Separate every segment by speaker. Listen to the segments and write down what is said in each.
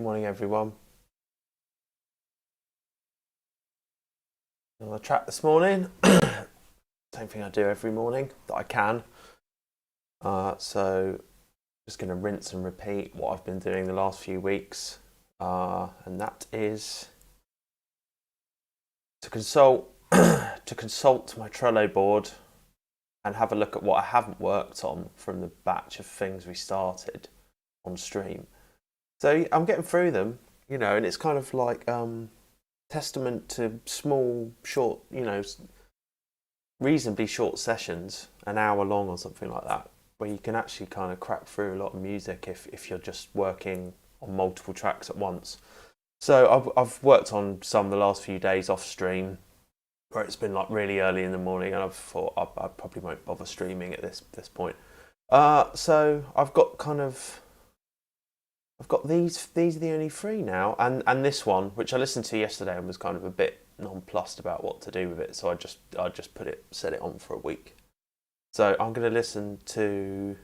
Speaker 1: Good morning, everyone. Another track this morning. Same thing I do every morning that I can. So just going to rinse and repeat what I've been doing the last few weeks, and that is to consult to consult my Trello board and have a look at what I haven't worked on from the batch of things we started on stream. So I'm getting through them, and it's kind of like testament to small, short, reasonably short sessions, an hour long or something like that, where you can actually kind of crack through a lot of music if you're just working on multiple tracks at once. So I've worked on some the last few days off stream, where it's been like really early in the morning, and I've thought I probably won't bother streaming at this point. So I've got these are the only three now, and this one, which I listened to yesterday and was kind of a bit nonplussed about what to do with it, so I just set it on for a week. So I'm going to listen to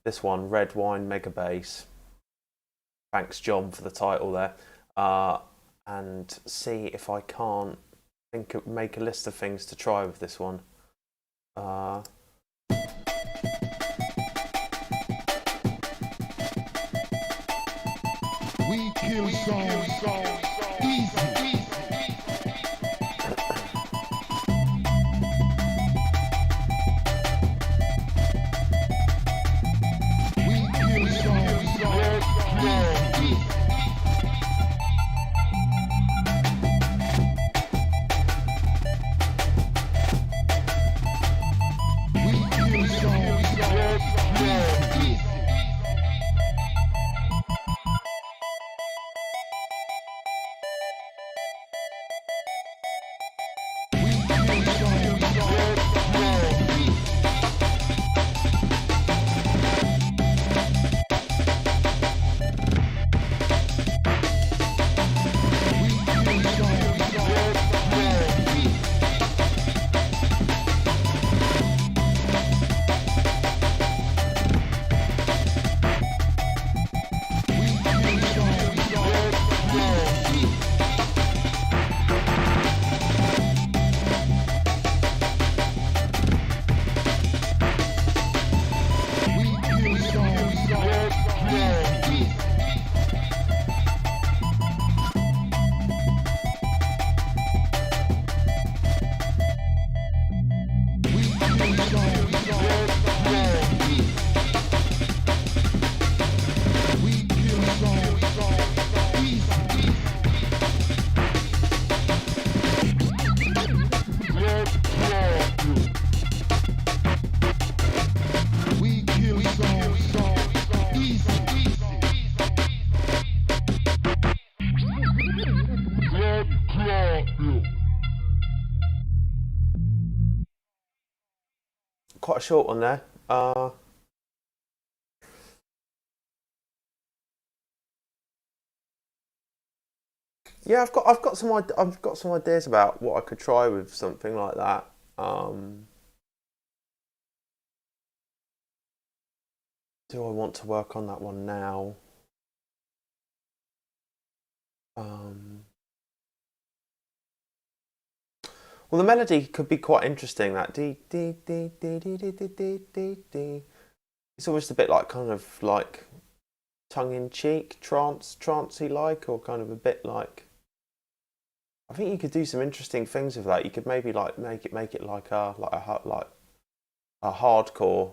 Speaker 1: this one, Red Wine Mega Bass. Thanks, John, for the title there, and see if I can't make a list of things to try with this one.
Speaker 2: We kill songs easy. We kill songs easy. We kill songs easy.
Speaker 1: Quite a short one there. Yeah, I've got some ideas about what I could try with something like that. Do I want to work on that one now? Well, the melody could be quite interesting. That dee dee dee dee dee dee dee dee dee dee. It's almost a bit like kind of like tongue-in-cheek, trancey like, or kind of a bit like. I think you could do some interesting things with that. You could maybe like make it like a hardcore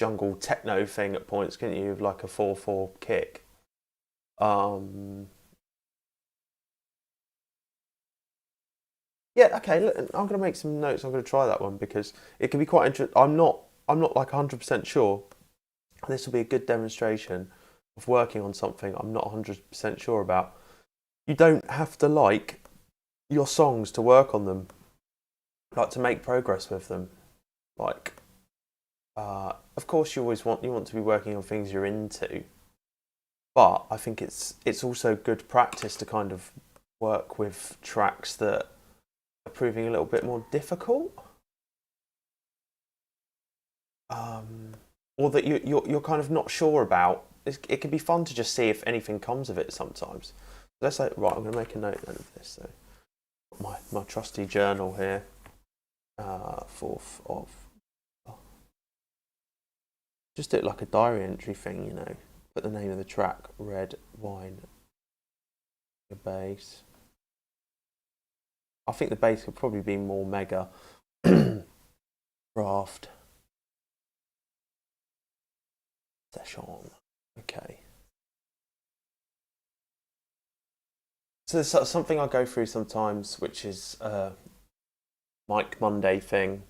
Speaker 1: jungle techno thing at points, couldn't you? With like a 4/4 kick. Yeah, okay. Look, I'm going to make some notes. I'm going to try that one because it can be quite interesting. I'm not like 100% sure. This will be a good demonstration of working on something I'm not 100% sure about. You don't have to like your songs to work on them, like to make progress with them. Like, of course, you want to be working on things you're into, but I think it's also good practice to kind of work with tracks that are proving a little bit more difficult. or that you're kind of not sure about. It can be fun to just see if anything comes of it sometimes. Let's say, right, I'm going to make a note then of this. So my trusty journal here, 4th of, just do it like a diary entry thing, you know. Put the name of the track, Red Wine, the bass. I think the bass could probably be more mega. Raft. Session. Okay. So there's something I go through sometimes, which is Mike Monday thing.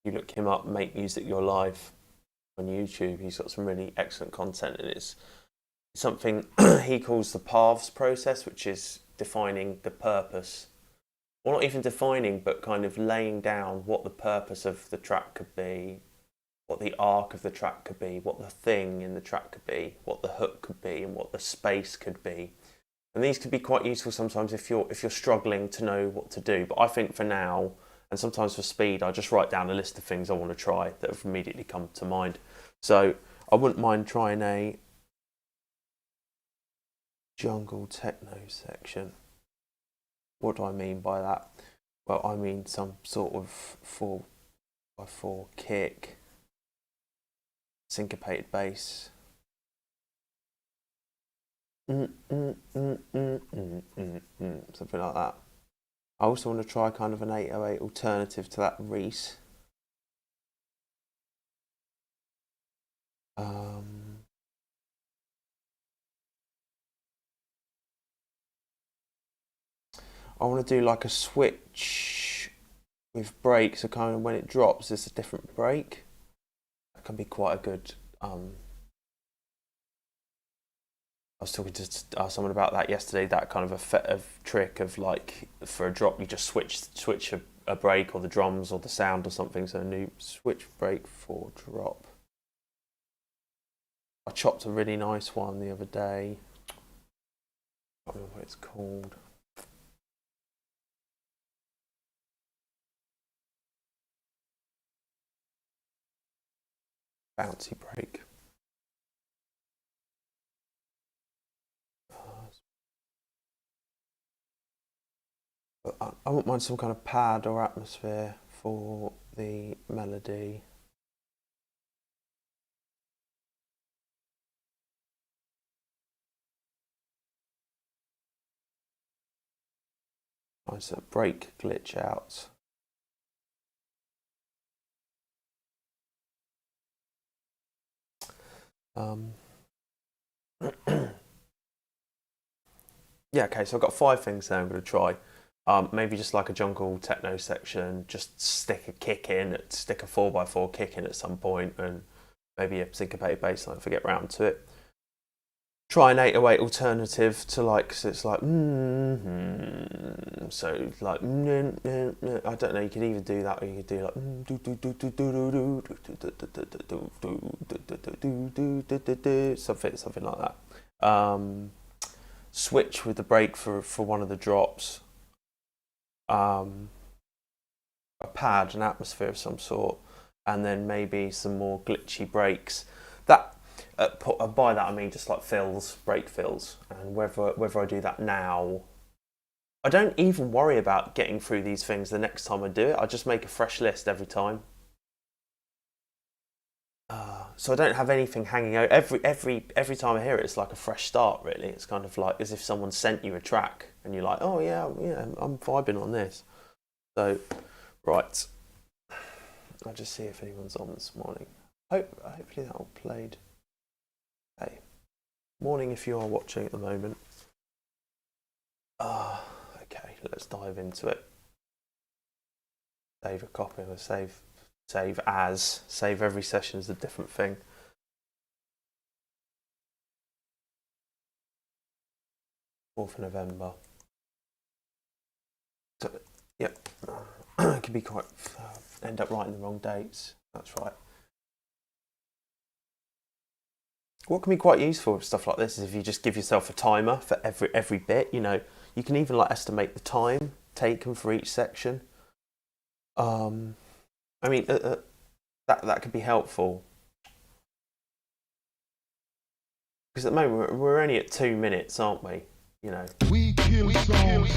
Speaker 1: You look him up, Make Music Your Life on YouTube. He's got some really excellent content, and it's something he calls the paths process, which is defining the purpose. Well, not even defining, but kind of laying down what the purpose of the track could be, what the arc of the track could be, what the thing in the track could be, what the hook could be, and what the space could be. And these could be quite useful sometimes if you're struggling to know what to do. But I think for now, and sometimes for speed, I just write down a list of things I want to try that have immediately come to mind. So I wouldn't mind trying a jungle techno section. What do I mean by that? Well, I mean some sort of 4x4 kick, syncopated bass. Something like that. I also want to try kind of an 808 alternative to that Reese. I want to do like a switch with break, so kind of when it drops, there's a different break. That can be quite a good. I was talking to someone about that yesterday. That kind of trick of like for a drop, you just switch a break or the drums or the sound or something. So a new switch break for drop. I chopped a really nice one the other day. I don't remember what it's called. Bouncy break. I wouldn't mind some kind of pad or atmosphere for the melody. Nice break glitch out. Yeah, okay, so I've got 5 things there I'm going to try. Maybe just like a jungle techno section, just stick a kick in, stick a 4x4 kick in at some point, and maybe a syncopated bass line if I get round to it. Try an 808 alternative to like, so it's like, so like, I don't know, you could either do that or you could do like, something like that. Switch with the break for one of the drops. A pad, an atmosphere of some sort, and then maybe some more glitchy breaks. That by that I mean just like fills, break fills, and whether I do that now, I don't even worry about getting through these things the next time I do it. I just make a fresh list every time. So I don't have anything hanging out. Every time I hear it, it's like a fresh start. Really, it's kind of like as if someone sent you a track, and you're like, oh yeah, I'm vibing on this. So, right, I'll just see if anyone's on this morning. Hopefully that all played. Hey, morning if you are watching at the moment. Okay, let's dive into it. Save a copy. I'm gonna save every session as a different thing. November 4th. So, yep, it can be quite end up writing the wrong dates. That's right. What can be quite useful with stuff like this is if you just give yourself a timer for every bit. You know, you can even like estimate the time taken for each section. I mean, that could be helpful. Because at the moment we're only at 2 minutes, aren't we? You know.
Speaker 2: We kill songs.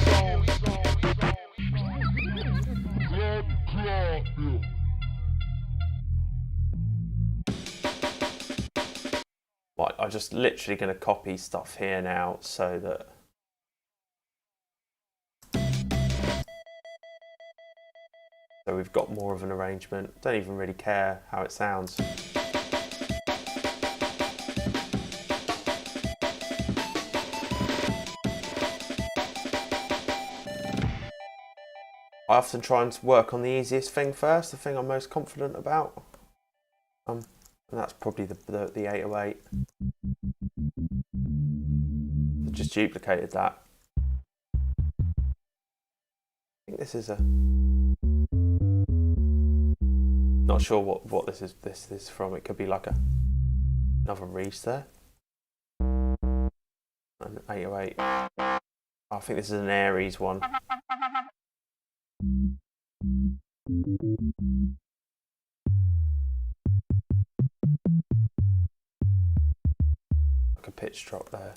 Speaker 1: Right, I'm just literally going to copy stuff here now so that we've got more of an arrangement. Don't even really care how it sounds. I often try and work on the easiest thing first, the thing I'm most confident about. And that's probably the 808. I just duplicated that. I think this is a... Not sure what this is from. It could be like another Reese there. An 808. I think this is an Aries one. Like a pitch drop there.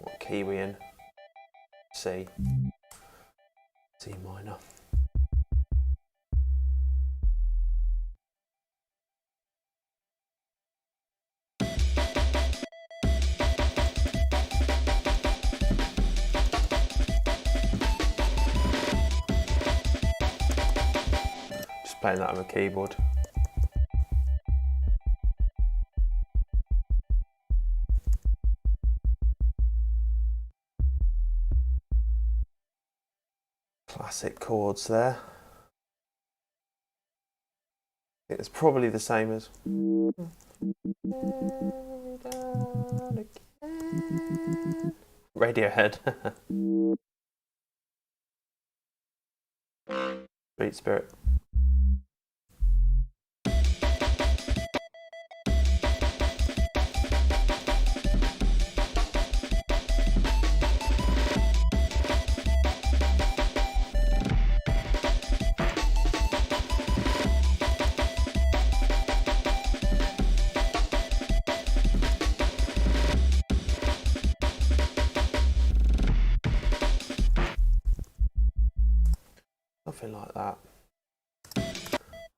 Speaker 1: What key we in? C. C minor. Just playing that on the keyboard. Classic chords there. I think it's probably the same as Radiohead. Street Spirit. Something like that.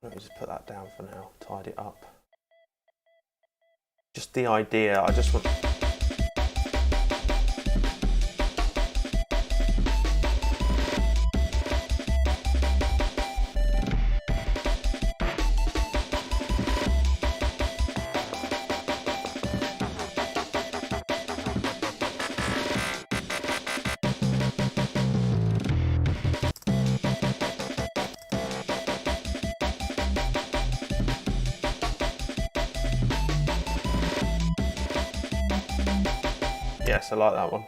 Speaker 1: Let me just put that down for now, tidy it up. Just the idea, I just want... Yes, I like that one.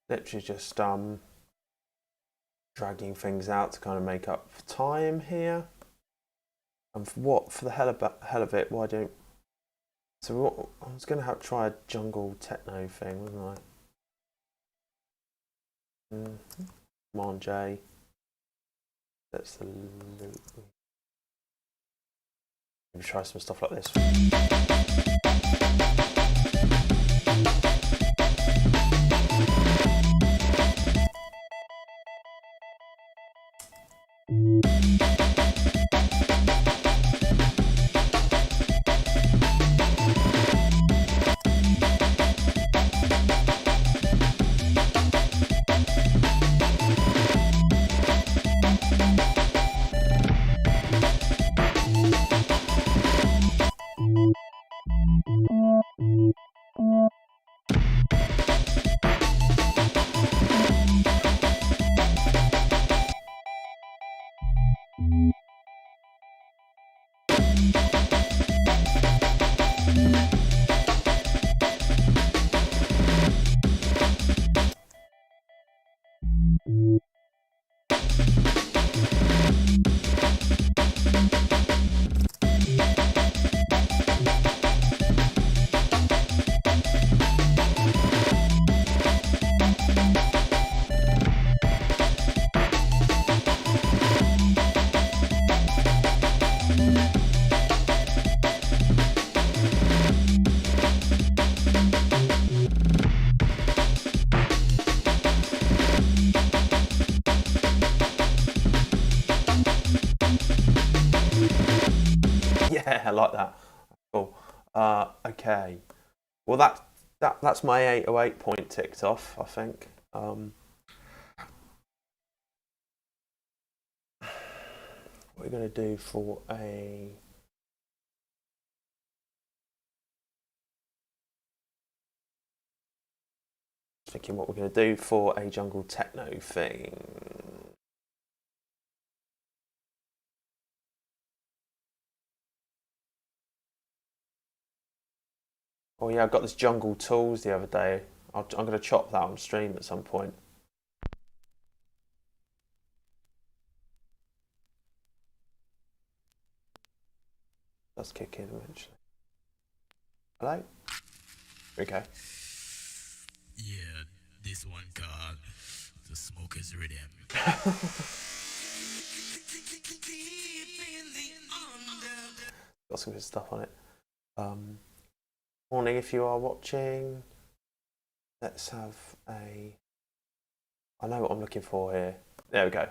Speaker 1: Literally just dragging things out to kind of make up for time here. And for the hell of it, why don't... So I was going to try a jungle techno thing, wasn't I? Come on, Jay. That's the loop. Maybe try some stuff like this. Yeah, I like that. Cool. Okay. Well, that's my 808 point ticked off, I think. What are we going to do for a... Thinking what we're going to do for a jungle techno thing. Oh yeah, I got this jungle tools the other day. I'm going to chop that on stream at some point. Let's kick in eventually. Hello? Okay.
Speaker 3: Yeah, this one called The Smoker's Rhythm.
Speaker 1: Got some good stuff on it. Morning if you are watching. Let's have a... I know what I'm looking for here. There we go.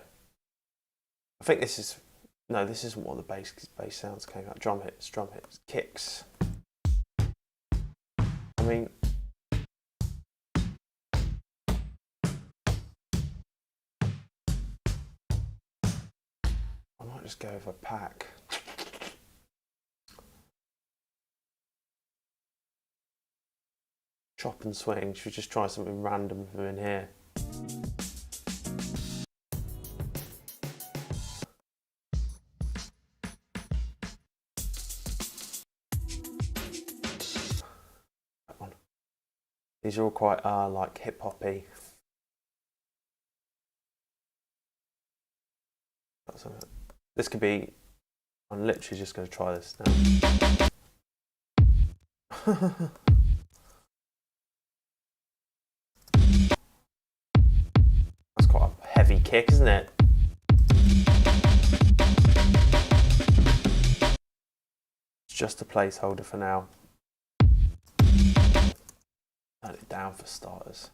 Speaker 1: I think this is... No, this isn't what the bass sounds came out. Drum hits, kicks. I mean... I might just go with a pack. Chop and swing. Should we just try something random in here? That one. These are all quite like hip hoppy. This could be. I'm literally just going to try this now. That's quite a heavy kick, isn't it? It's just a placeholder for now. Turn it down for starters.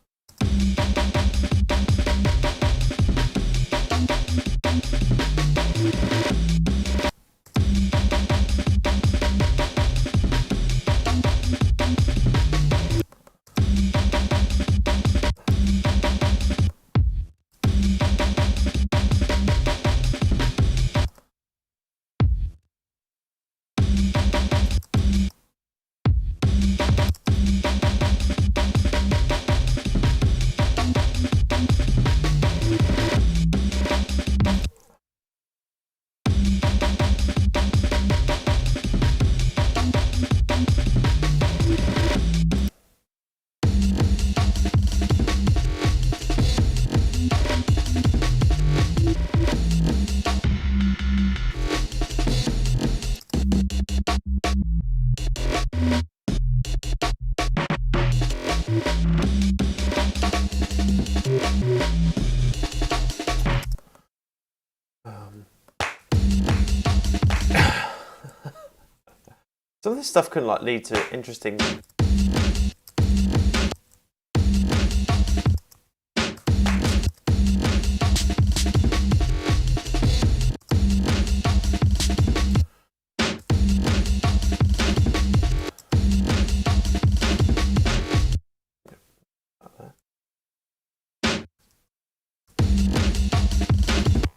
Speaker 1: Some of this stuff can like lead to interesting.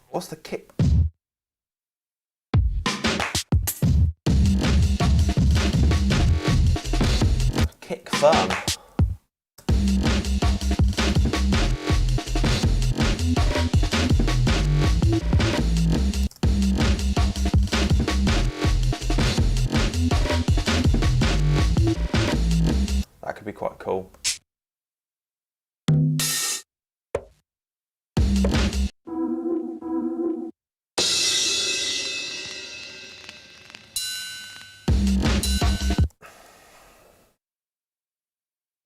Speaker 1: What's the kick? Kick firm. That could be quite cool.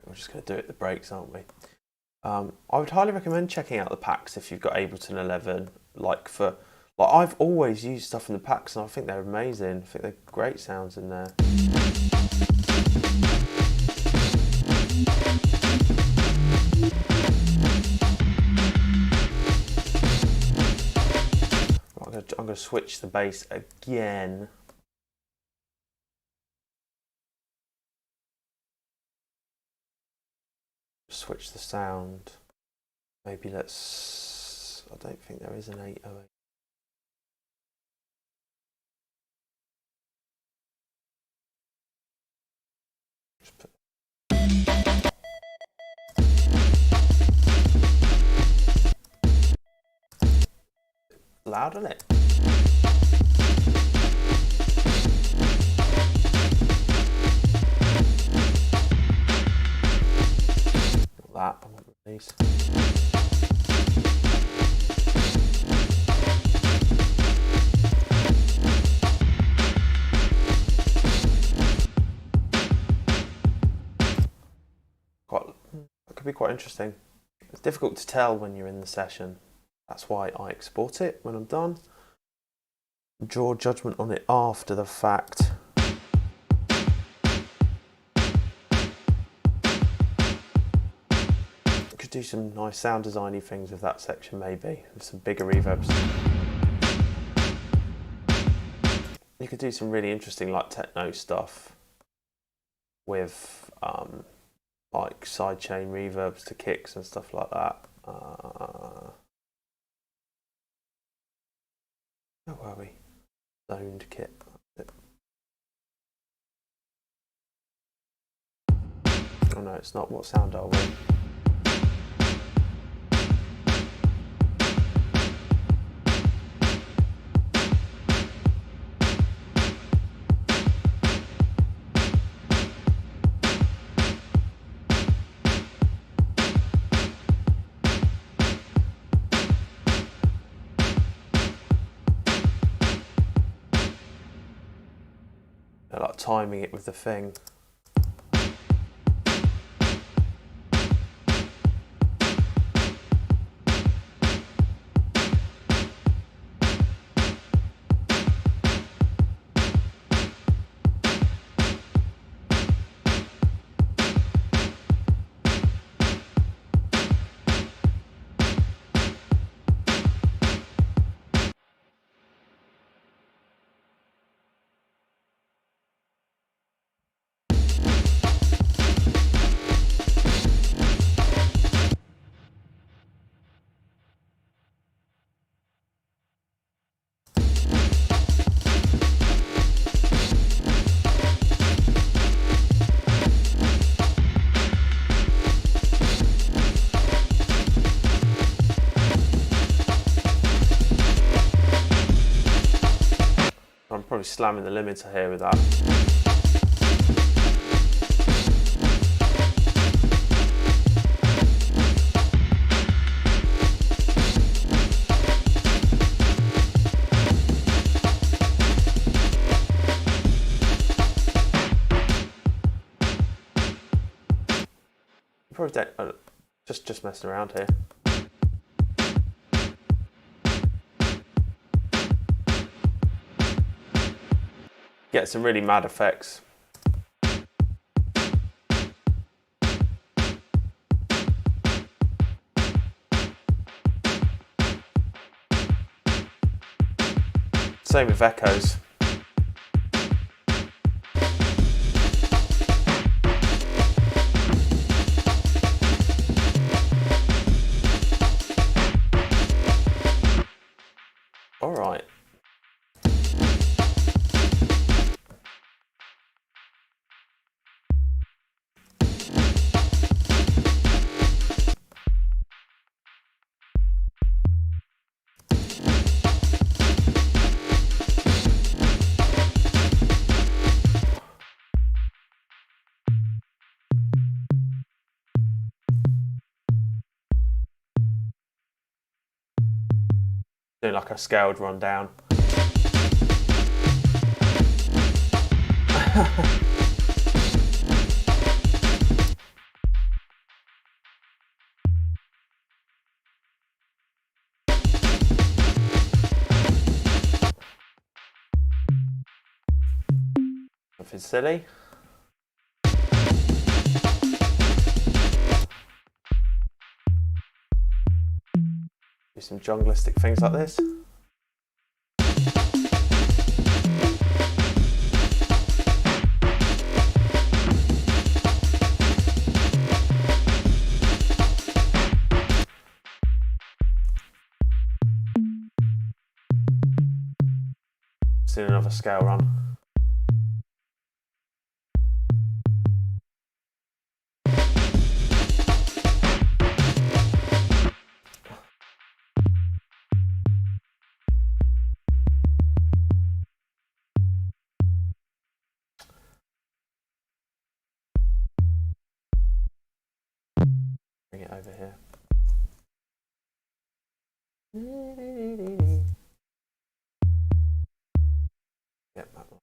Speaker 1: We're just going to do it at the breaks, aren't we? I would highly recommend checking out the packs if you've got Ableton 11, like for Like, I've always used stuff in the packs and I think they're amazing. I think they're great sounds in there. Right, I'm going to switch the bass again. Switch the sound. Maybe let's... I don't think there is an 808. Just put... Loud, isn't it? Not that, I want these. That could be quite interesting. It's difficult to tell when you're in the session. That's why I export it when I'm done. Draw judgment on it after the fact. Could do some nice sound designy things with that section maybe, with some bigger reverbs. You could do some really interesting like techno stuff with like sidechain reverbs to kicks and stuff like that. Where were we? Zoned kit. Oh no, it's not. What sound are we? Like timing it with the thing. I'm probably slamming the limiter here with that. Probably just messing around here. Get some really mad effects. Same with echoes. All right. Doing like a scaled rundown. Nothing silly. Do some junglistic things like this. Just do another scale run. Bring it over here. Yep, that one.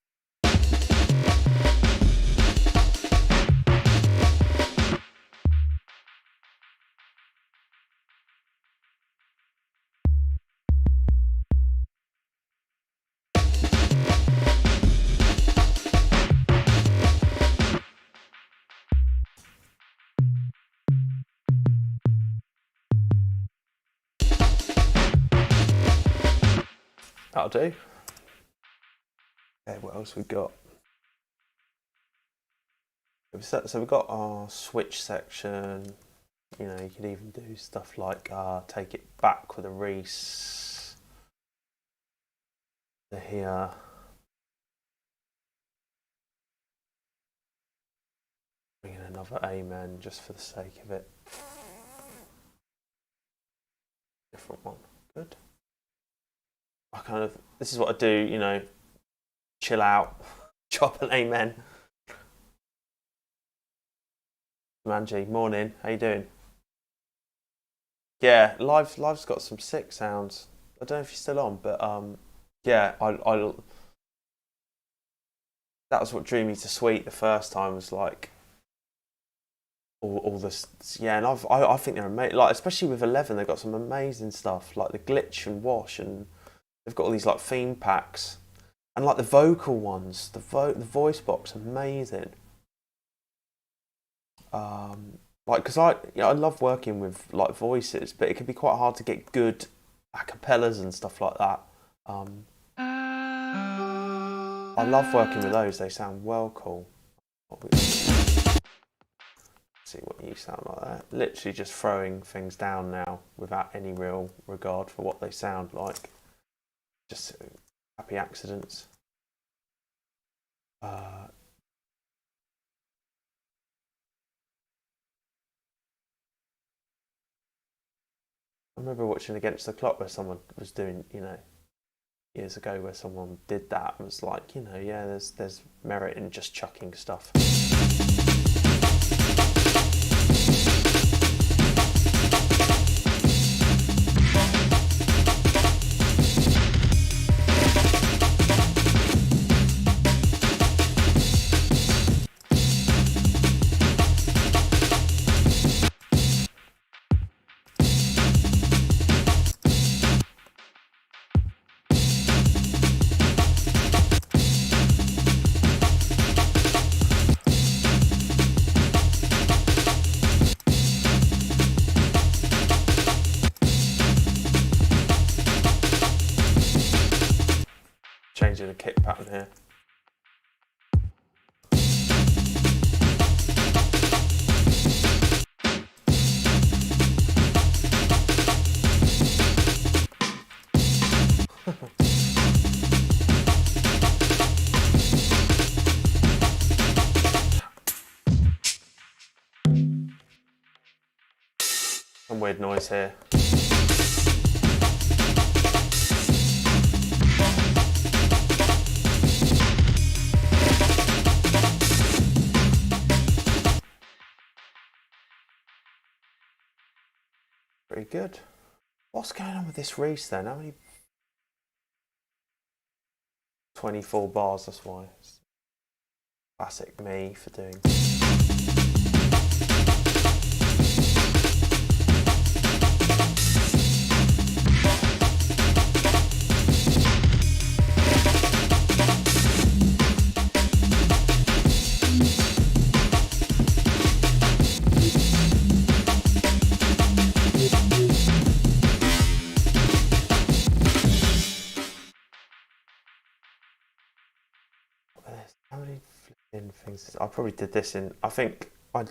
Speaker 1: That'll do. Okay, what else we got? So we've got our switch section. You know, you can even do stuff like take it back with a Reese to here. Bring in another Amen just for the sake of it. Different one. Good. This is what I do, you know, chill out, chop an Amen. Manji, morning, how you doing? Yeah, live's got some sick sounds. I don't know if you're still on, but yeah, I that was what drew me to Sweet the first time, was like all this, yeah, and I think they're amazing, like especially with 11 they've got some amazing stuff, like the glitch and wash, and they've got all these like theme packs, and like the vocal ones, the voice box, amazing. Like, because I love working with like voices, but it can be quite hard to get good acapellas and stuff like that. I love working with those, they sound well cool. See what you sound like that. Literally just throwing things down now without any real regard for what they sound like. Just happy accidents. I remember watching Against the Clock where someone was doing, you know, years ago, where someone did that and was like, you know, yeah, there's merit in just chucking stuff. Changing the kick pattern here. Some weird noise here. Pretty good. What's going on with this Reese then? How many? 24 bars, that's why. It's classic me for doing. How many flipping things? I probably did this in. I think I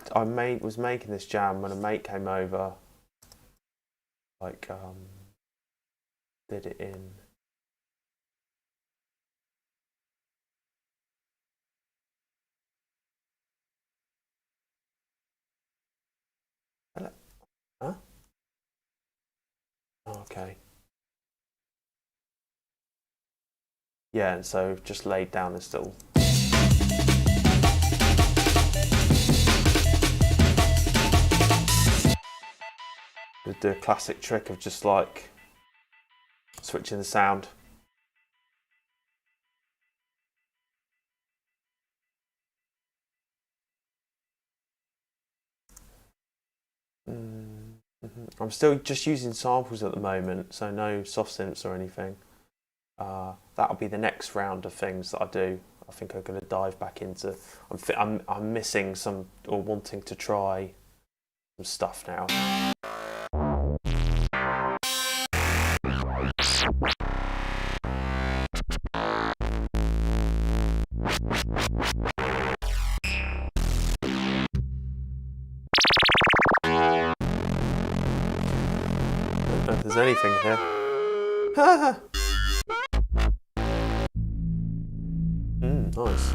Speaker 1: was making this jam when a mate came over. Like did it in. Huh? Okay. Yeah, and so just laid down this little. Do a classic trick of just like switching the sound. I'm still just using samples at the moment, so no soft synths or anything. That'll be the next round of things that I do. I think I'm going to dive back into. I'm missing some or wanting to try some stuff now. Don't know if there's anything here. Nice.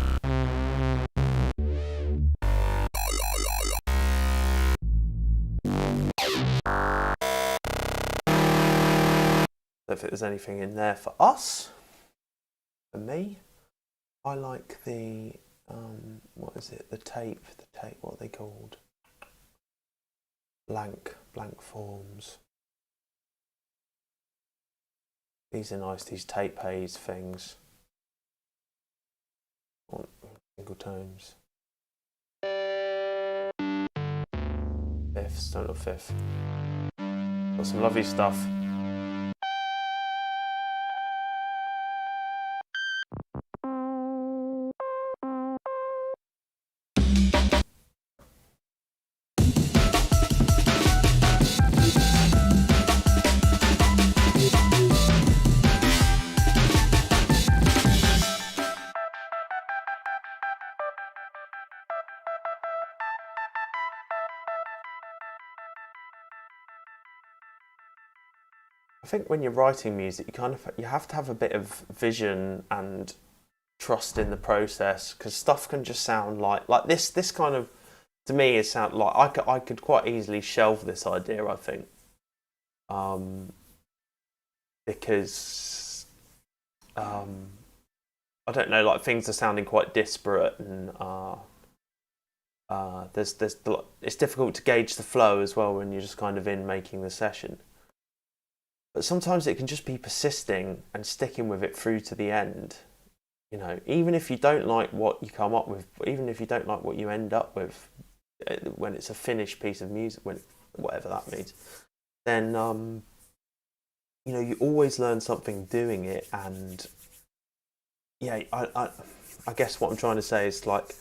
Speaker 1: Don't think there's anything in there for us. For me, I like the what is it? The tape. What are they called? Blank forms. These are nice. These tape haze things. Single tones. Fifths, total fifth. Got some lovely stuff. I think when you're writing music, you have to have a bit of vision and trust in the process, because stuff can just sound like this kind of, to me, it sound like I could quite easily shelve this idea. I think, because I don't know, like things are sounding quite disparate, and it's difficult to gauge the flow as well when you're just kind of in making the session. But sometimes it can just be persisting and sticking with it through to the end. You know, even if you don't like what you come up with, even if you don't like what you end up with, when it's a finished piece of music, whatever that means, then you know, you always learn something doing it. And yeah, I guess what I'm trying to say is, like,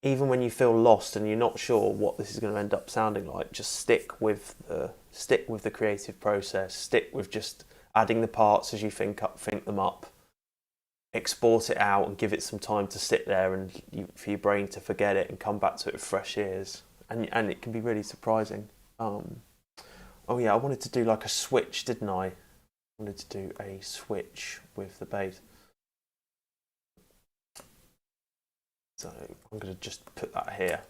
Speaker 1: even when you feel lost and you're not sure what this is going to end up sounding like, just stick with the creative process. Stick with just adding the parts as you think them up. Export it out and give it some time to sit there, and for your brain to forget it and come back to it with fresh ears. And it can be really surprising. Oh yeah, I wanted to do like a switch, didn't I? I wanted to do a switch with the bass. So I'm going to just put that here.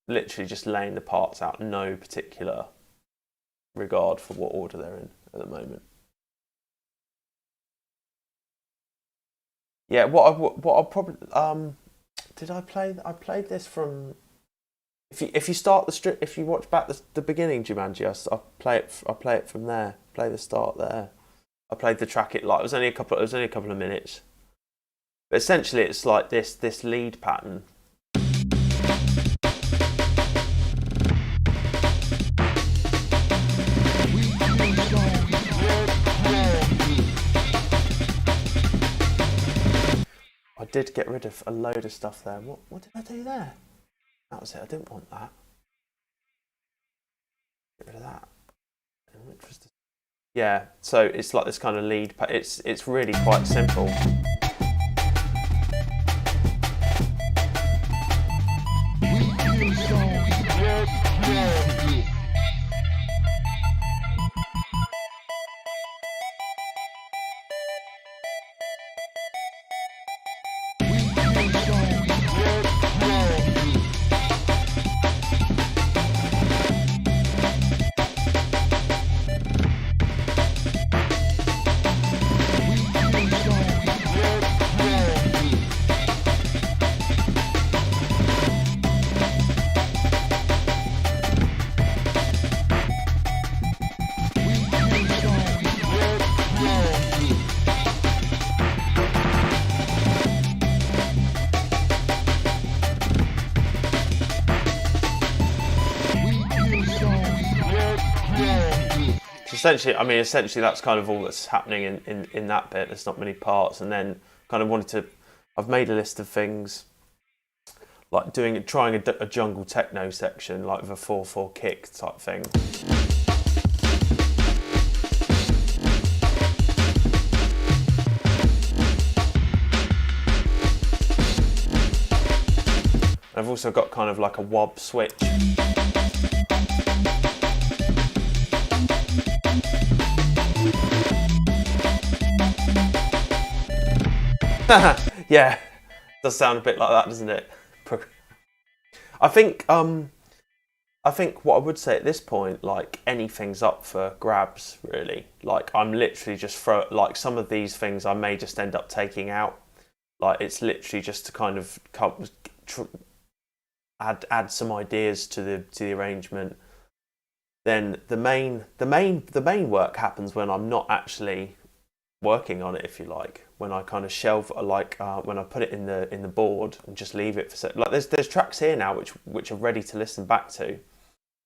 Speaker 1: Literally just laying the parts out, no particular regard for what order they're in at the moment. Yeah, what I'll probably did I play? I played this from. If you start the strip, if you watch back the beginning, Jumanji, I play it from there. Play the start there. I played the track. It was only a couple of minutes. But essentially, it's like this lead pattern. I did get rid of a load of stuff there. What did I do there? That was it. I didn't want that. Get rid of that. Yeah. So it's like this kind of lead. It's really quite simple. essentially, I mean, essentially that's kind of all that's happening in that bit. There's not many parts, and then kind of wanted to. I've made a list of things like trying a jungle techno section, like with a 4/4 kick type thing. I've also got kind of like a wob switch. Yeah, does sound a bit like that, doesn't it? I think what I would say at this point, like anything's up for grabs, really. Like I'm literally just like some of these things I may just end up taking out. Like it's literally just to kind of add some ideas to the arrangement. Then the main work happens when I'm not actually working on it, if you like. When I kind of shelve, like when I put it in the board and just leave it for like there's tracks here now which are ready to listen back to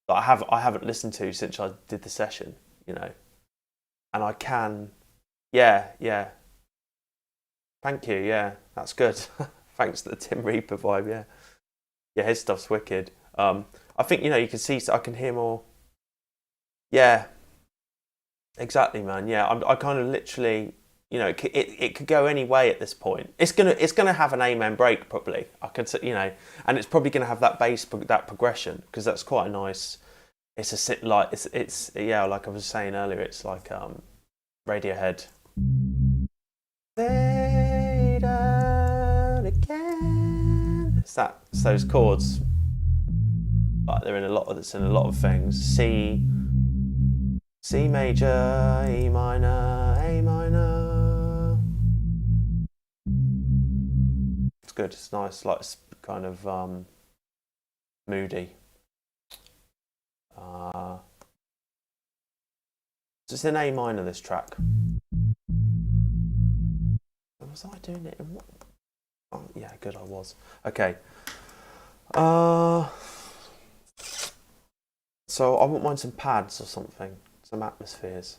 Speaker 1: that I haven't listened to since I did the session, you know, and I can, yeah. Thank you, yeah, that's good. Thanks to the Tim Reaper vibe, yeah, his stuff's wicked. I think you can see, so I can hear more. Yeah, exactly, man. Yeah, I kind of literally, it could go any way at this point. It's gonna have an amen break probably. I could say, and it's probably gonna have that bass, that progression, because that's quite a nice. It's like it's yeah, like I was saying earlier, it's like Radiohead. Fade out again. It's those chords. Like they're in a lot of things. C major, E minor, A minor. It's good. It's nice. Like it's kind of moody. It's in A minor, this track. Was I doing it in what? Oh yeah, good. I was. Okay. So I wouldn't mind some pads or something, some atmospheres.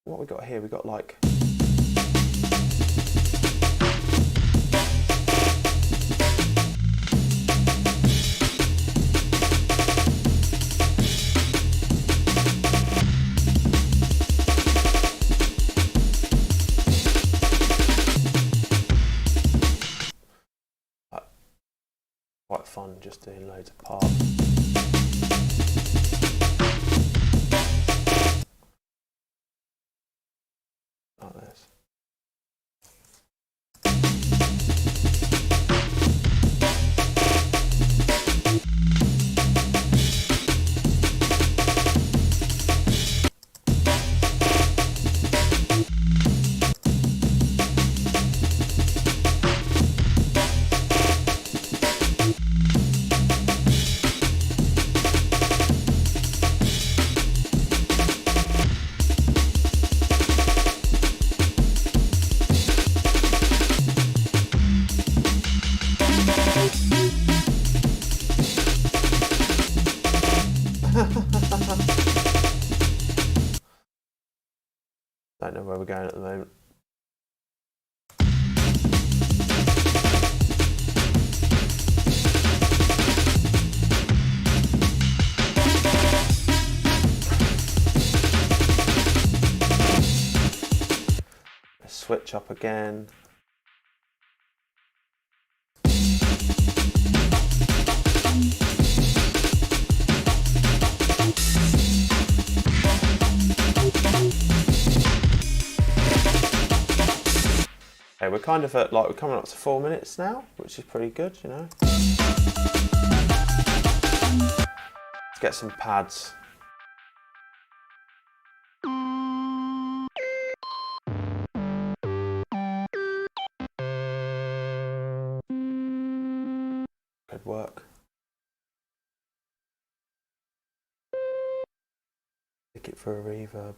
Speaker 1: What we got here? We got like. Quite fun just doing loads of parts. Like this. Don't know where we're going at the moment. Let's switch up again. Okay, we're kind of at, like, we're coming up to 4 minutes now, which is pretty good, Let's get some pads. Could work. Pick it for a reverb.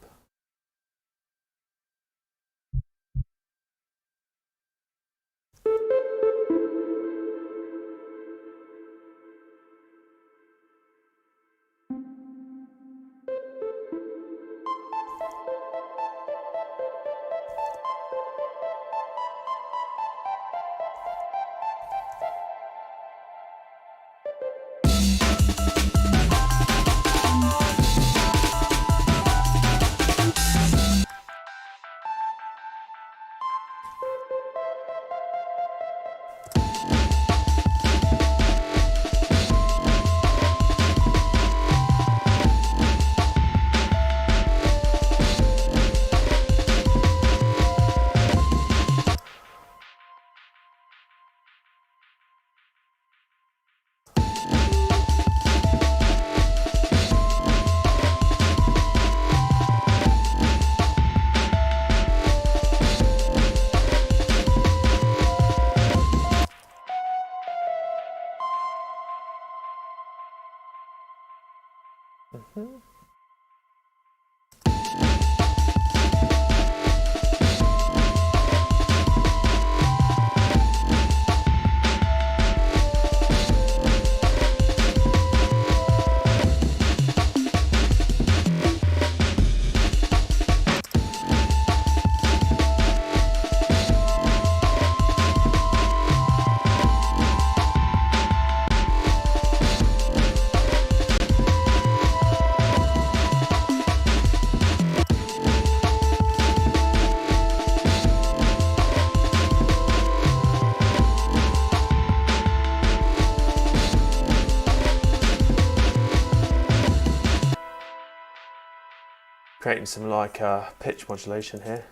Speaker 1: Creating some like pitch modulation here.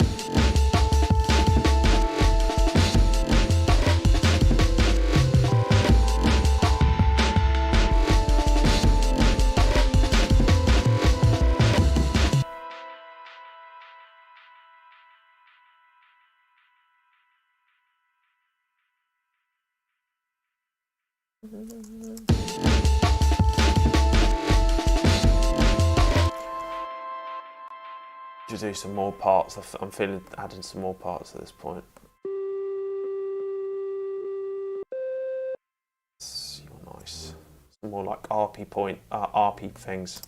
Speaker 1: To do some more parts. I'm feeling adding some more parts at this point. You're nice. Some more like RP things.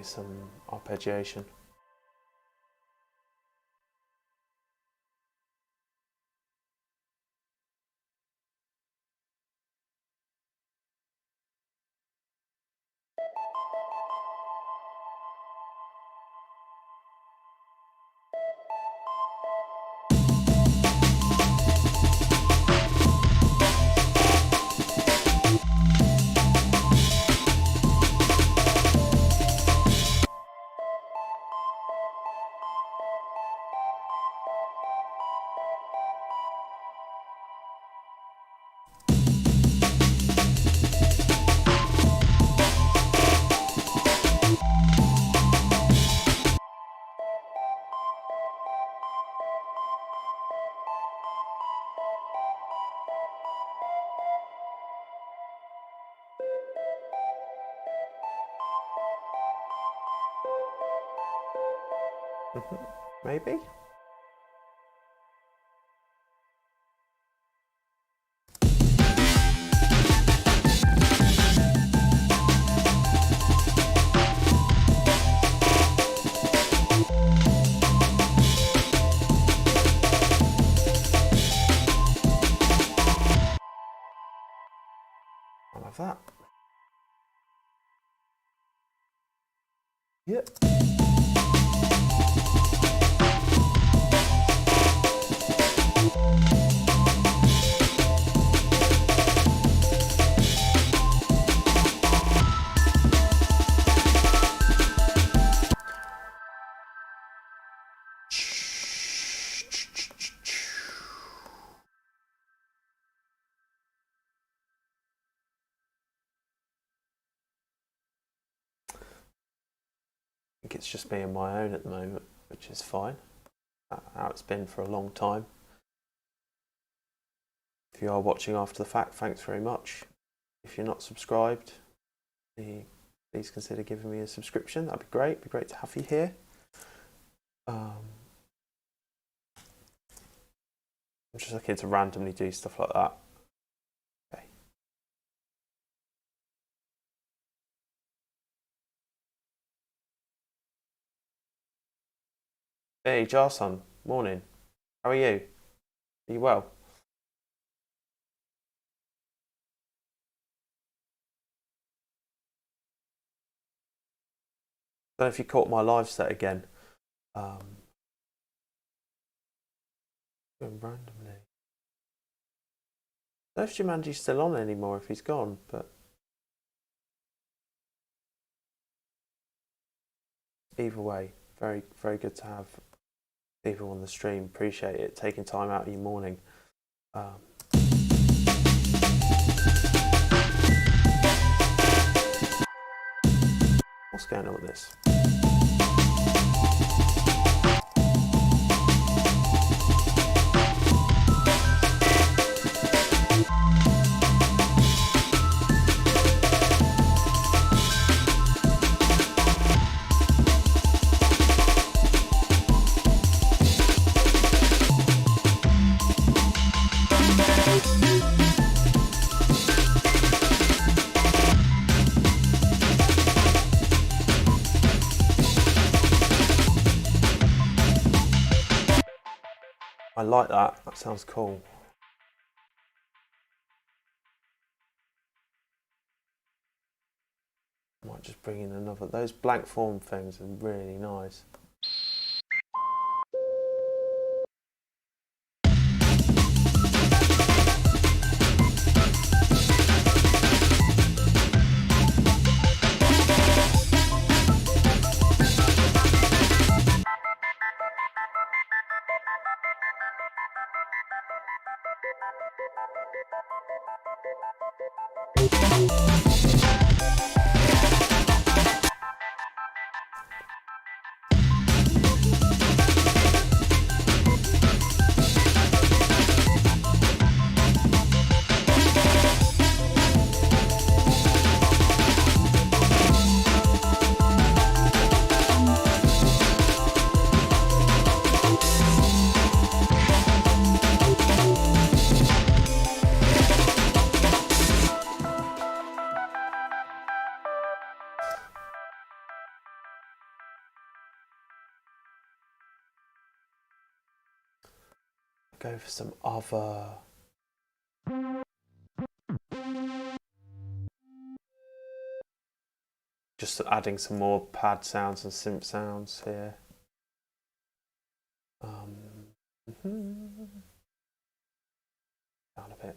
Speaker 1: Some arpeggiation. Maybe? I'll have that. Yep. think it's just me and my own at the moment, which is fine. That's how it's been for a long time. If you are watching after the fact, thanks very much. If you're not subscribed, please consider giving me a subscription. That'd be great. It'd be great to have you here. I'm just looking to randomly do stuff like that. Okay. Hey, Jarson. Morning. How are you? Are you well? I don't know if you caught my live set again. Going randomly. I don't know if Jumanji's still on anymore, if he's gone, but either way, very, very good to have people on the stream. Appreciate it, taking time out of your morning. What's going on with this? I like that. That sounds cool. Might just bring in another. Those blank form things are really nice. Go for some other. Just adding some more pad sounds and synth sounds here. Down a bit.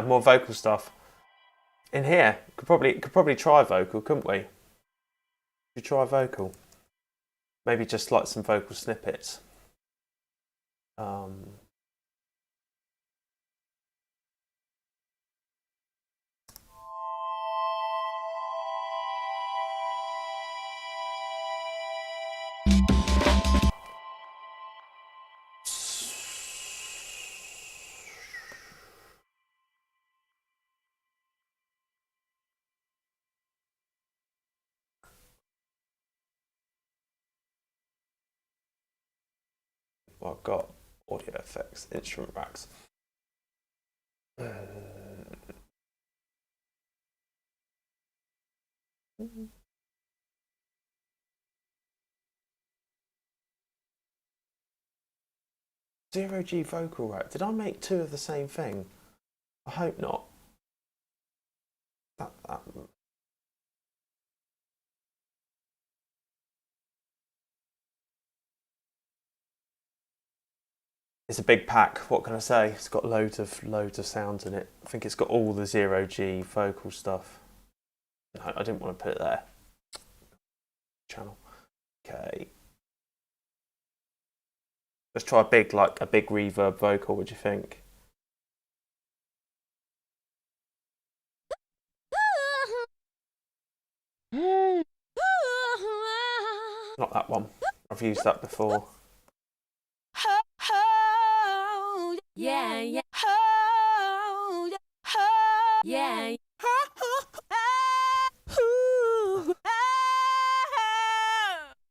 Speaker 1: More vocal stuff in here. Could probably try vocal, couldn't we? Should we try vocal? Maybe just like some vocal snippets. Well, I've got audio effects, instrument racks. Zero G vocal rack. Did I make two of the same thing? I hope not. It's a big pack. What can I say? It's got loads of sounds in it. I think it's got all the zero G vocal stuff. No, I didn't want to put it there. Channel. Okay. Let's try a big reverb vocal. What do you think? Not that one. I've used that before.
Speaker 4: Yeah, yeah. Yeah.
Speaker 1: I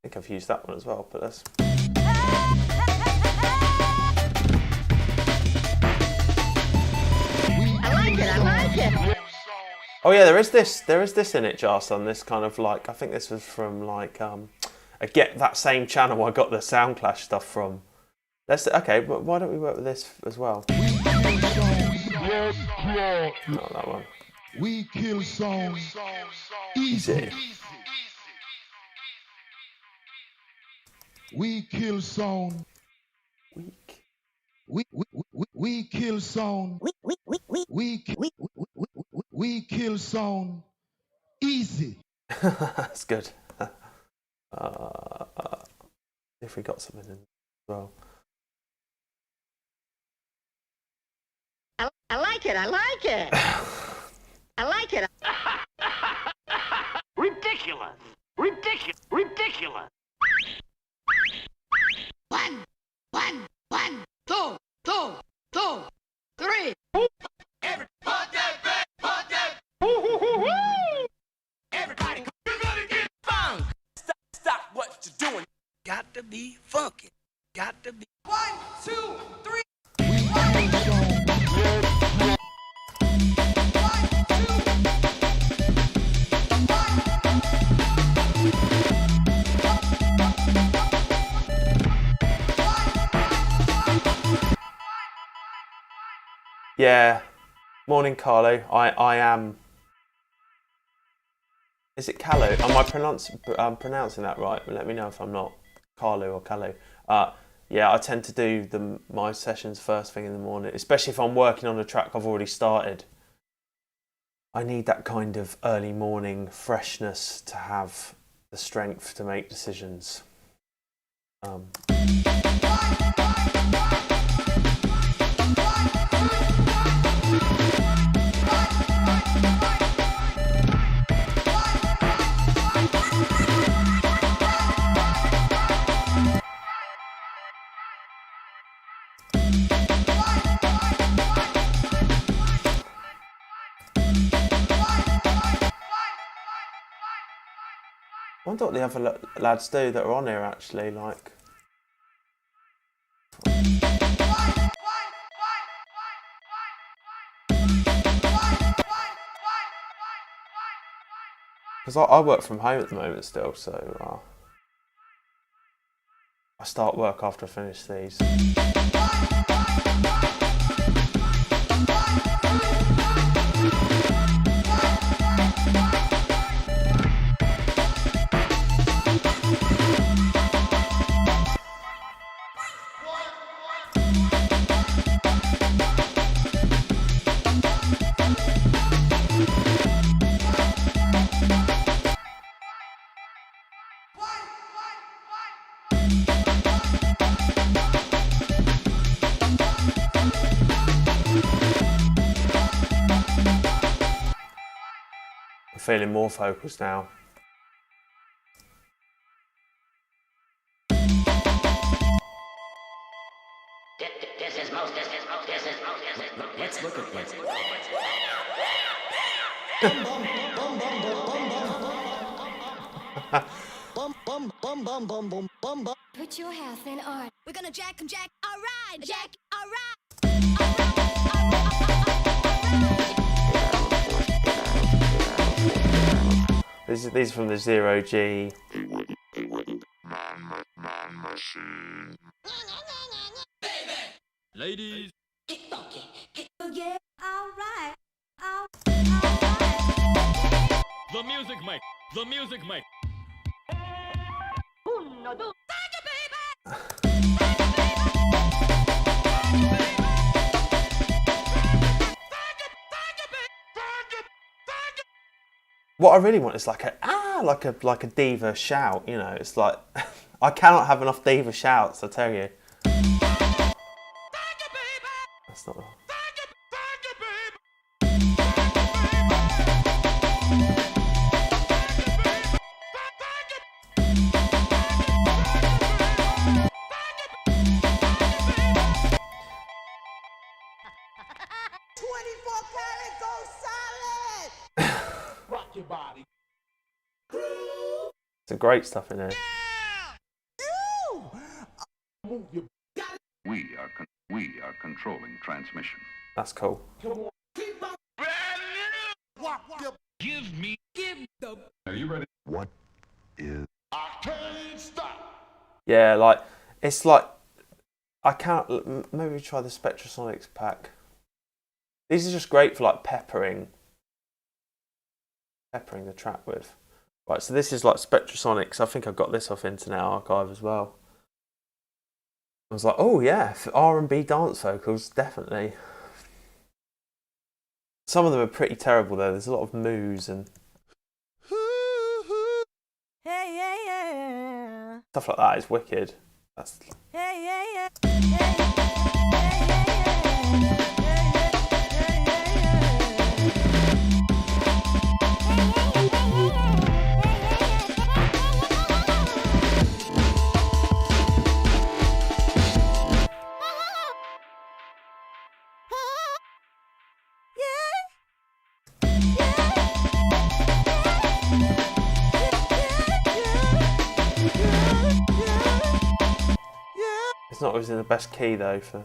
Speaker 1: think I've used that one as well, but let's.
Speaker 4: I like it.
Speaker 1: Oh yeah, there is this in it, Jarson. This kind of like, I think this was from like get that same channel I got the Sound Clash stuff from. Okay, but why don't we work with this as well? Not that one.
Speaker 2: We kill songs easy. We kill sound.
Speaker 1: Weak.
Speaker 2: We kill sound. We kill sound easy.
Speaker 1: That's good. If we got something in as well.
Speaker 4: I like it. I like it.
Speaker 5: Ridiculous! Ridiculous!
Speaker 4: One, two, three.
Speaker 5: Everybody, you're gonna get funk! Stop what you're doing. Got to be funky. Got to be. 1, 2, 3.
Speaker 1: Yeah. Morning, Carlo. I am. Is it Carlo? Am I pronouncing that right? Let me know if I'm not. Carlo or Callo. Yeah, I tend to do my sessions first thing in the morning, especially if I'm working on a track I've already started. I need that kind of early morning freshness to have the strength to make decisions. I wonder what the other lads do that are on here actually, like. Because I work from home at the moment still, so I start work after I finish these. I'm feeling more focused now.
Speaker 5: Let's look at this.
Speaker 6: Put your house in order. We're gonna jack 'em, jack. All right, jack. All right.
Speaker 1: These are from the 0G.
Speaker 3: Ladies.
Speaker 6: Yeah, all right. All
Speaker 3: The music mic. The music mic.
Speaker 1: What I really want is like a like a diva shout, you know. It's like I cannot have enough diva shouts, I tell you. That's not. Some great stuff in there.
Speaker 7: We are controlling transmission.
Speaker 1: That's cool.
Speaker 7: Are you ready? What is?
Speaker 1: Yeah, like it's like I can't. Maybe try the Spectrasonics pack. These are just great for like peppering the track with. Right, so this is like Spectrasonics. I think I got this off Internet Archive as well. I was like, oh yeah, for R&B dance vocals, definitely. Some of them are pretty terrible though. There's a lot of moos and stuff like that. Is wicked. That's. It's not always in the best key though for.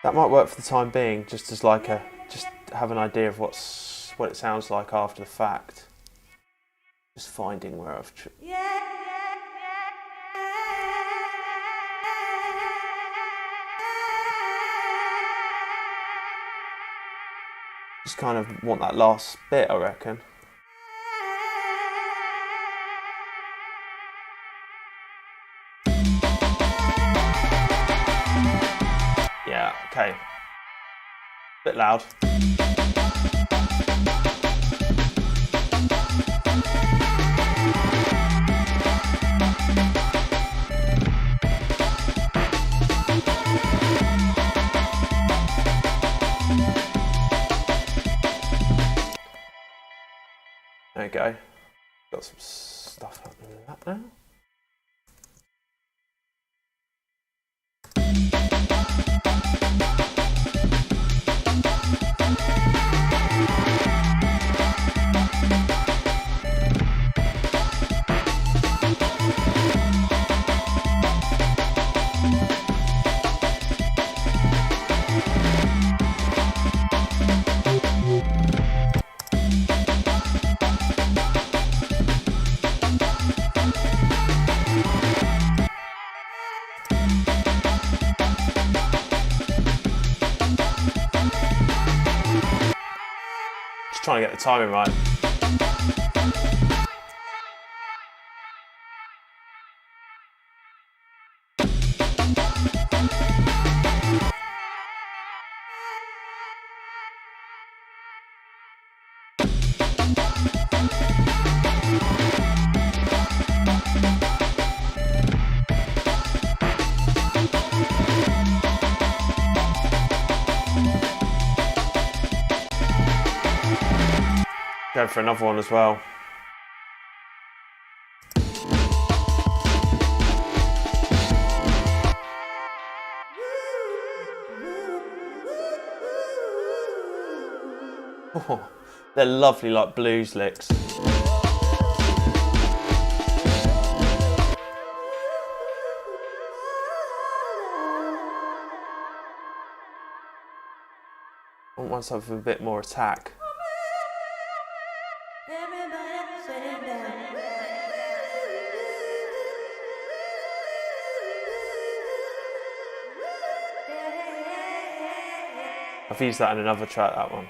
Speaker 1: That might work for the time being, just as like just have an idea of what it sounds like after the fact. Just finding where I've. Just kind of want that last bit, I reckon. Yeah, okay. Bit loud. There you go. Got some stuff happening with that now. Trying to get the timing right. go for another one as well. Oh, they're lovely, like blues licks. I want something with a bit more attack. I've used that in another track, that one.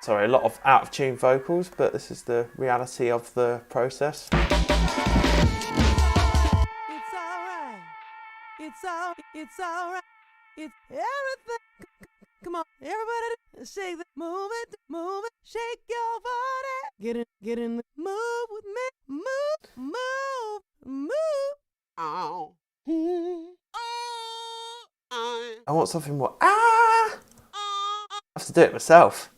Speaker 1: Sorry, a lot of out of tune vocals, but this is the reality of the process.
Speaker 5: It's alright. It's alright. It's everything. Come on, everybody, shake the, move it, shake your body. Get in the move with me, move. Oh.
Speaker 1: I want something more. I have to do it myself.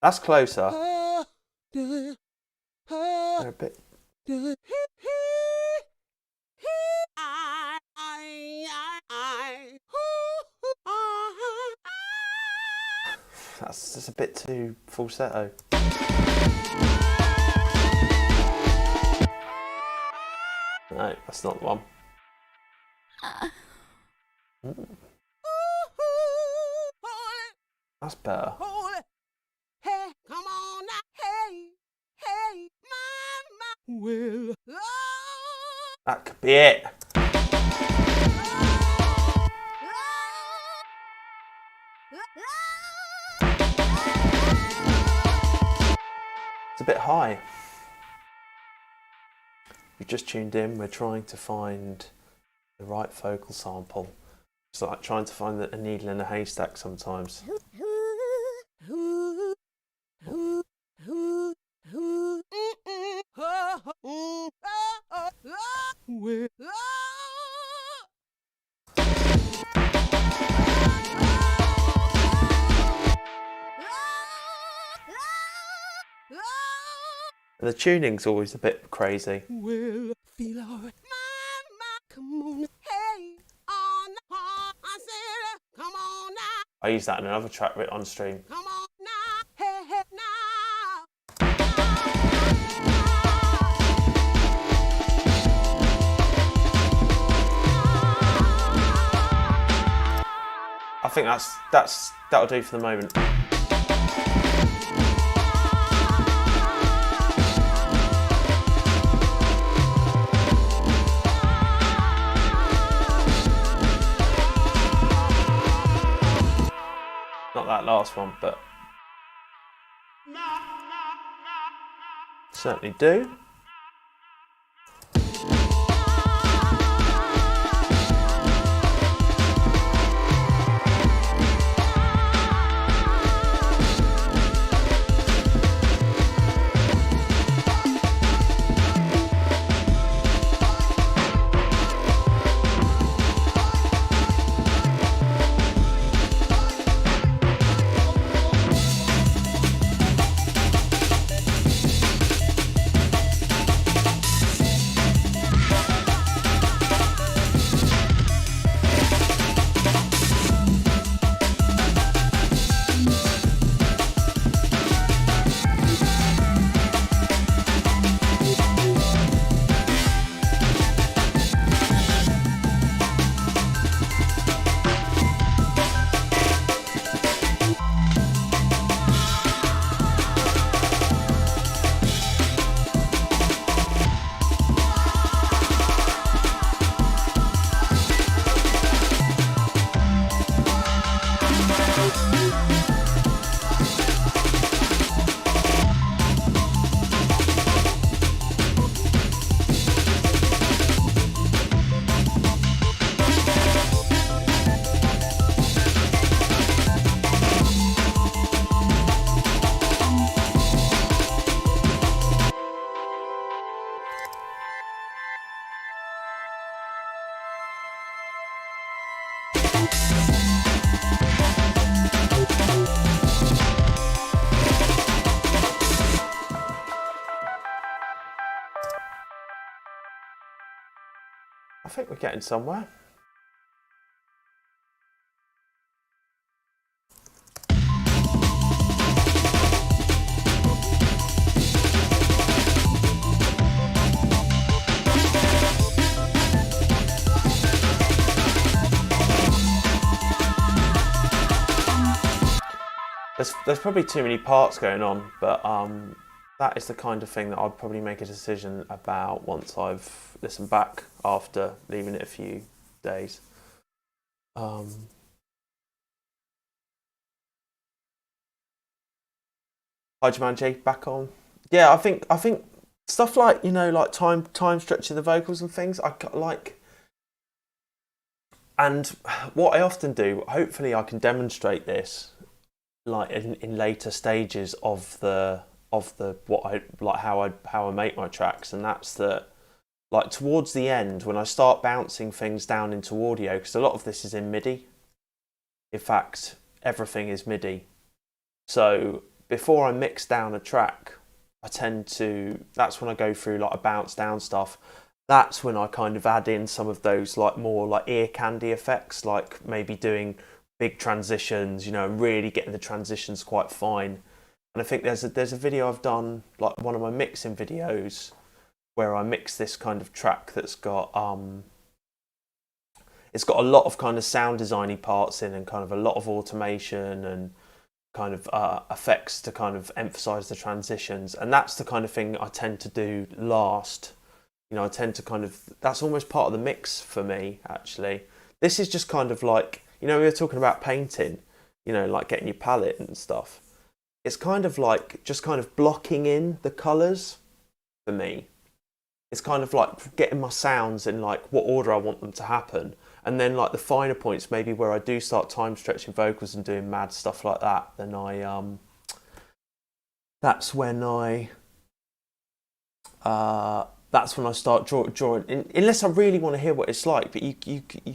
Speaker 1: That's closer. They're a bit. That's just a bit too falsetto. No, that's not the one. That's better.
Speaker 5: Hey, come on now. Hey, mama. Well,
Speaker 1: That could be it. It's a bit high. We've just tuned in, we're trying to find the right vocal sample. It's like trying to find a needle in a haystack sometimes. And the tuning's always a bit crazy.
Speaker 5: well, feel alright. Mama, come on. Hey, on, I said, come on now.
Speaker 1: I use that in another track written on stream.
Speaker 5: Come on now. Hey, now.
Speaker 1: I think that'll do for the moment. Not that last one, but certainly do. think we're getting somewhere. There's probably too many parts going on, but that is the kind of thing that I'd probably make a decision about once I've listened back after leaving it a few days. Hi Jumanji, back on. Yeah, I think stuff like, you know, like time stretching the vocals and things, I like. And what I often do, hopefully I can demonstrate this, like in later stages of the what I like, how I make my tracks, and that's that, like towards the end when I start bouncing things down into audio, because a lot of this is in MIDI. In fact, everything is MIDI. So before I mix down a track, that's when I go through like a bounce down stuff. That's when I kind of add in some of those like more like ear candy effects, like maybe doing big transitions, you know, really getting the transitions quite fine. And I think there's a video I've done, like one of my mixing videos, where I mix this kind of track that's got it's got a lot of kind of sound designy parts in, and kind of a lot of automation and kind of effects to kind of emphasize the transitions. And that's the kind of thing I tend to do last. You know, I tend to kind of, that's almost part of the mix for me, actually. This is just kind of like, you know, we were talking about painting, you know, like getting your palette and stuff. It's kind of like just kind of blocking in the colours for me. It's kind of like getting my sounds in like what order I want them to happen. And then like the finer points, maybe where I do start time stretching vocals and doing mad stuff like that, then that's when I start drawing. Unless I really want to hear what it's like, but you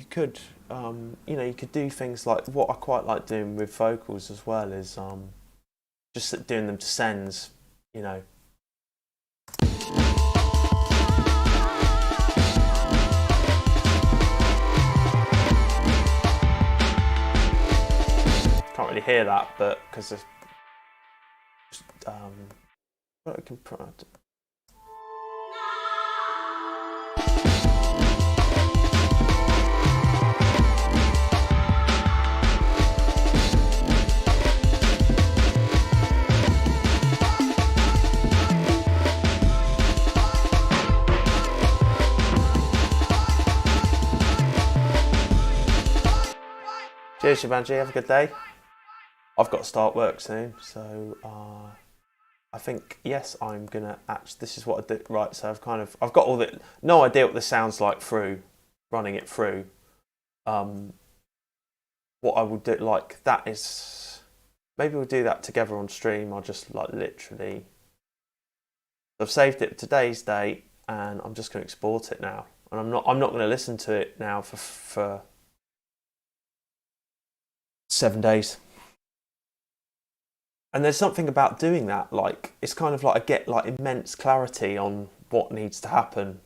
Speaker 1: could you know, you could do things like what I quite like doing with vocals as well is just doing them to sends, you know. Can't really hear that, but because of just what I can put. Cheers, Jumanji. Have a good day. I've got to start work soon, so I think, yes, I'm gonna actually. This is what I do. Right, so I've got all the no idea what this sounds like through running it through. What I would do, like that is, maybe we'll do that together on stream. I'll just like literally. I've saved it today's date, and I'm just gonna export it now, and I'm not gonna listen to it now for 7 days. And there's something about doing that, like it's kind of like I get like immense clarity on what needs to happen.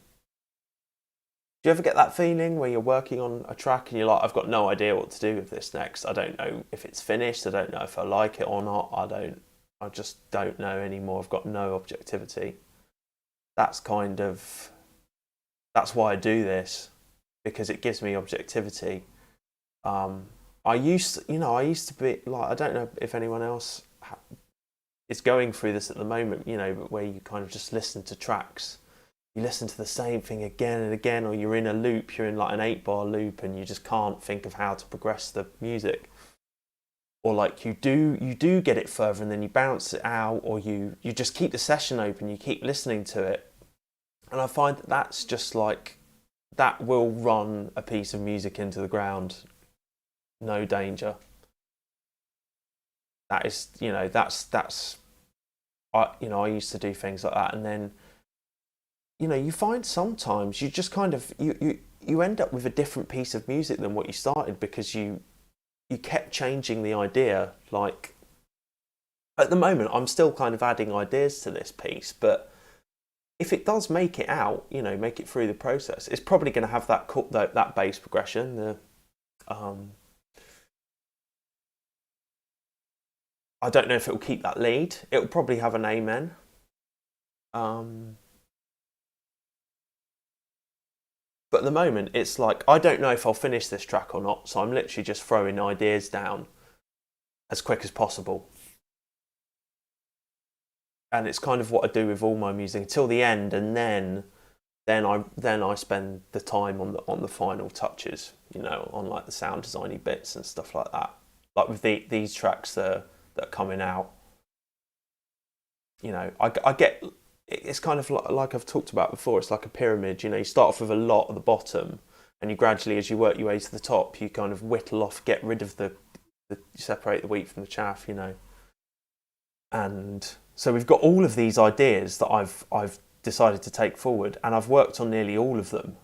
Speaker 1: Do you ever get that feeling where you're working on a track and you're like, I've got no idea what to do with this next. I don't know if it's finished. I don't know if I like it or not. I just don't know anymore. I've got no objectivity. That's why I do this, because it gives me objectivity. I used to be like, I don't know if anyone else is going through this at the moment, you know, but where you kind of just listen to tracks, you listen to the same thing again and again, or you're in a loop, you're in like an 8-bar loop, and you just can't think of how to progress the music. Or like you do get it further and then you bounce it out, or you just keep the session open, you keep listening to it. And I find that that's just like, that will run a piece of music into the ground, no danger. That is, you know, I used to do things like that, and then, you know, you find sometimes you just kind of you end up with a different piece of music than what you started, because you kept changing the idea. Like at the moment, I'm still kind of adding ideas to this piece, but if it does make it out, you know, make it through the process, it's probably going to have that bass progression. I don't know if it will keep that lead. It will probably have an amen. But at the moment, it's like, I don't know if I'll finish this track or not, so I'm literally just throwing ideas down as quick as possible. And it's kind of what I do with all my music until the end, and then I spend the time on the final touches, you know, on like the sound designy bits and stuff like that. Like with these tracks that are coming out, you know, I get. It's kind of like I've talked about before, it's like a pyramid, you know, you start off with a lot at the bottom, and you gradually, as you work your way to the top, you kind of whittle off, get rid of separate the wheat from the chaff, you know. And so we've got all of these ideas that I've decided to take forward, and I've worked on nearly all of them,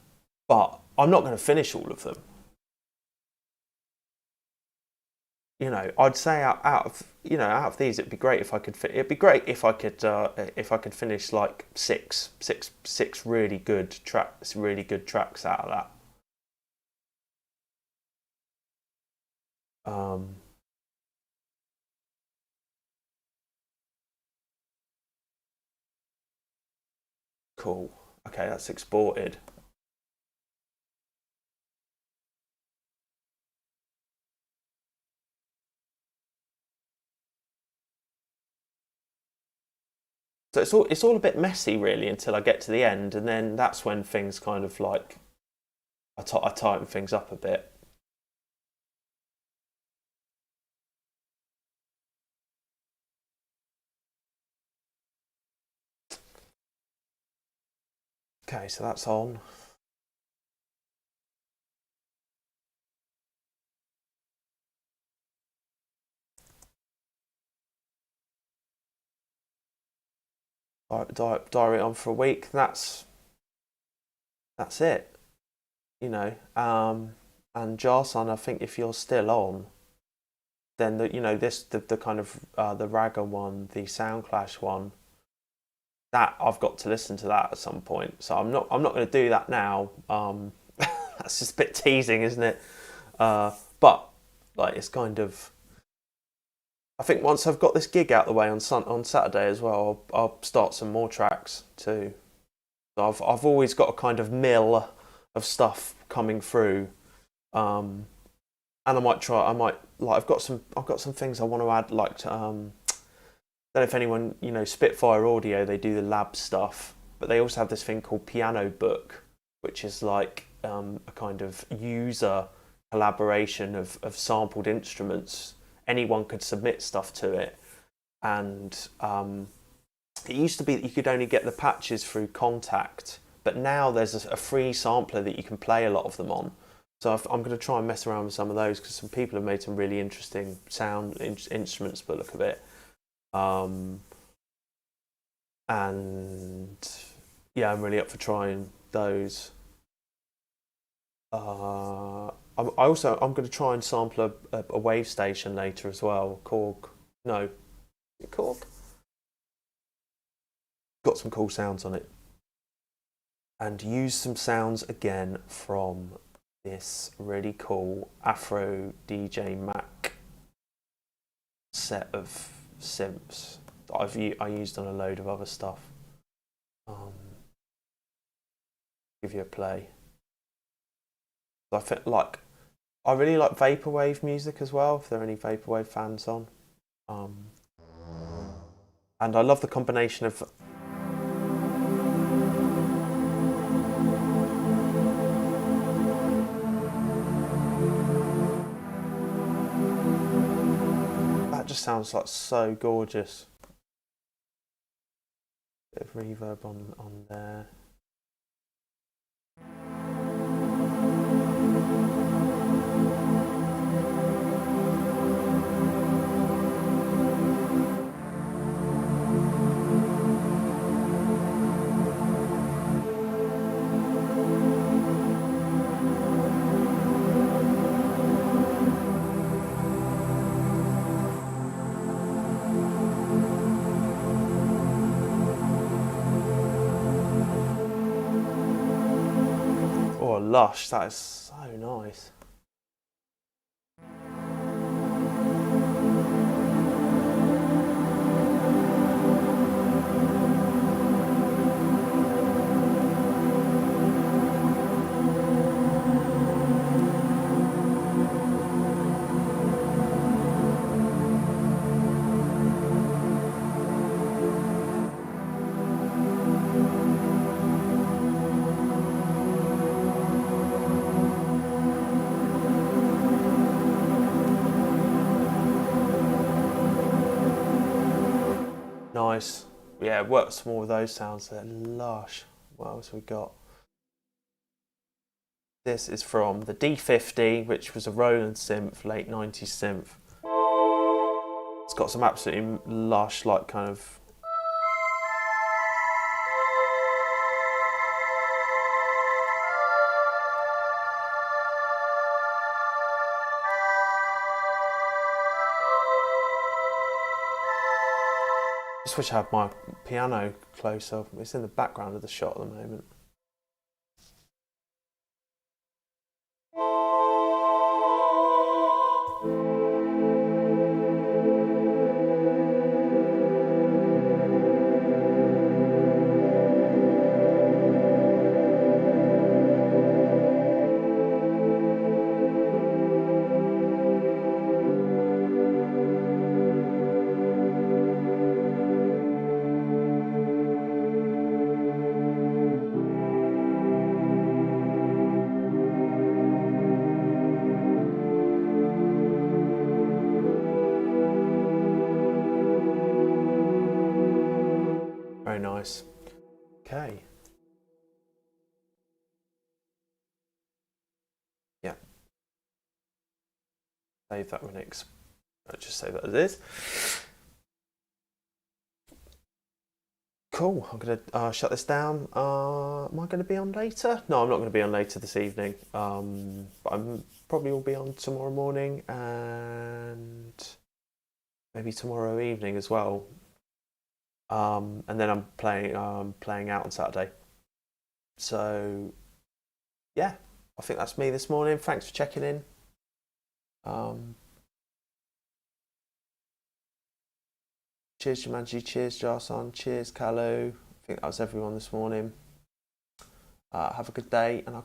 Speaker 1: but I'm not going to finish all of them. You know, I'd say out of these, it'd be great if I could. It'd be great if I could finish like six really good tracks out of that. Cool. Okay, that's exported. So it's all a bit messy really until I get to the end, and then that's when things kind of like I tighten things up a bit. Okay, so that's on. Diary on for a week. That's it. You know. And Jarson, I think if you're still on, then the kind of the Ragga one, the Soundclash one, that I've got to listen to that at some point. So I'm not going to do that now. That's just a bit teasing, isn't it? But like it's kind of. I think once I've got this gig out the way on Saturday as well, I'll start some more tracks too. So I've always got a kind of mill of stuff coming through, and I've got some things I want to add, like to, I don't know if anyone, you know, Spitfire Audio, they do the lab stuff, but they also have this thing called Piano Book, which is like a kind of user collaboration of sampled instruments. Anyone could submit stuff to it, and it used to be that you could only get the patches through Contact, but now there's a free sampler that you can play a lot of them on. So I'm going to try and mess around with some of those, because some people have made some really interesting sound instruments by the look of it. And yeah, I'm really up for trying those. I'm going to try and sample a wave station later as well. Korg. No. Korg? Got some cool sounds on it. And use some sounds again from this really cool Afro DJ Mac set of synths that I used on a load of other stuff. Give you a play. I feel like I really like vaporwave music as well, if there are any vaporwave fans on. And I love the combination of that just sounds like so gorgeous. Bit of reverb on there. Oh, lush. That is so nice. Nice. Yeah, works more with those sounds. They're lush. What else we got? This is from the D50, which was a Roland synth, late 90s synth. It's got some absolutely lush, like kind of... I just wish I had my piano closer. It's in the background of the shot at the moment. Very nice. Okay. Yeah. Save that remix. I'll just save that as is. Cool. I'm going to shut this down. Am I going to be on later? No, I'm not going to be on later this evening. But I'm probably will be on tomorrow morning and maybe tomorrow evening as well. And then I'm playing out on Saturday. So yeah, I think that's me this morning. Thanks for checking in. Cheers Jumanji, cheers Jarson, cheers Kalu. I think that was everyone this morning. Have a good day and I'll